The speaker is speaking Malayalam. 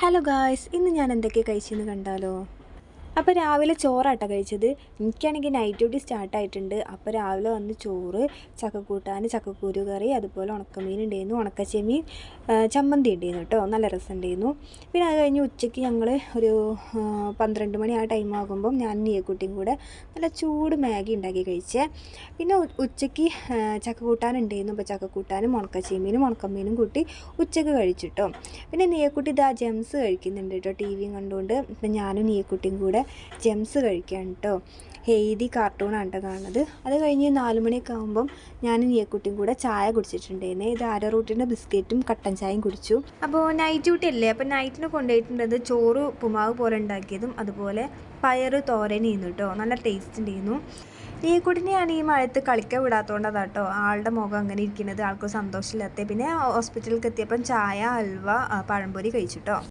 ഹലോ ഗായ്സ്, ഇന്ന് ഞാൻ എന്തൊക്കെ കഴിച്ചെന്ന് കണ്ടാലോ? അപ്പോൾ രാവിലെ ചോറാട്ടോ കഴിച്ചത്. എനിക്കാണെങ്കിൽ നൈറ്റ് ഡ്യൂട്ടി സ്റ്റാർട്ടായിട്ടുണ്ട്. അപ്പോൾ രാവിലെ വന്ന് ചോറ്, ചക്കക്കൂട്ടാൻ, ചക്കക്കുരു കറി, അതുപോലെ ഉണക്കമീൻ ഉണ്ടായിരുന്നു, ഉണക്കച്ചെമ്മീൻ, ചമ്മന്തി ഉണ്ടായിരുന്നു കേട്ടോ. നല്ല രസമുണ്ടായിരുന്നു. പിന്നെ അത് കഴിഞ്ഞ് ഉച്ചയ്ക്ക് ഞങ്ങൾ ഒരു 12 മണി ആ ടൈം ആകുമ്പം ഞാൻ നീയക്കുട്ടിയും കൂടെ നല്ല ചൂട് മാഗി ഉണ്ടാക്കി കഴിച്ചേ. പിന്നെ ഉച്ചയ്ക്ക് ചക്കക്കൂട്ടാൻ ഉണ്ടായിരുന്നു. അപ്പോൾ ചക്കക്കൂട്ടാനും ഉണക്കച്ചെമ്മീനും ഉണക്കമീനും കൂട്ടി ഉച്ചയ്ക്ക് കഴിച്ചിട്ടോ. പിന്നെ നീയക്കുട്ടി ഇതാ ജെംസ് കഴിക്കുന്നുണ്ട് കേട്ടോ, ടി വിയും കണ്ടുകൊണ്ട്. ഇപ്പം ഞാനും നീയക്കുട്ടിയും കൂടെ ജെംസ് കഴിക്കാൻ കേട്ടോ. ഹെയ്തി കാർട്ടൂണാണ് കേട്ടോ കാണുന്നത്. അത് കഴിഞ്ഞ് 4 മണിയൊക്കെ ആകുമ്പം ഞാനും നീയക്കുട്ടിയും കൂടെ ചായ കുടിച്ചിട്ടുണ്ടായിരുന്നേ. ഇത് ആരോറൂട്ടിൻ്റെ ബിസ്ക്കറ്റും കട്ടൻ ചായയും കുടിച്ചു. അപ്പോൾ നൈറ്റ് ഡ്യൂട്ടി അല്ലേ, അപ്പോൾ നൈറ്റിന് കൊണ്ടുപോയിട്ടുണ്ടത് ചോറ് ഉപ്പുമാവ് പോലെ ഉണ്ടാക്കിയതും അതുപോലെ പയറ് തോരൻ ചെയ്യുന്നു കേട്ടോ. നല്ല ടേസ്റ്റ് ഉണ്ടായിരുന്നു. നീക്കുട്ടിനെയാണ് ഈ മഴയത്ത് കളിക്കാൻ വിടാത്തതുകൊണ്ടാണ് കേട്ടോ ആളുടെ മുഖം അങ്ങനെ ഇരിക്കുന്നത്. ആൾക്ക് സന്തോഷമില്ലാത്ത. പിന്നെ ഹോസ്പിറ്റലിലേക്ക് എത്തിയപ്പം ചായ, ഹൽവ, പഴംപൊരി കഴിച്ചിട്ടോ.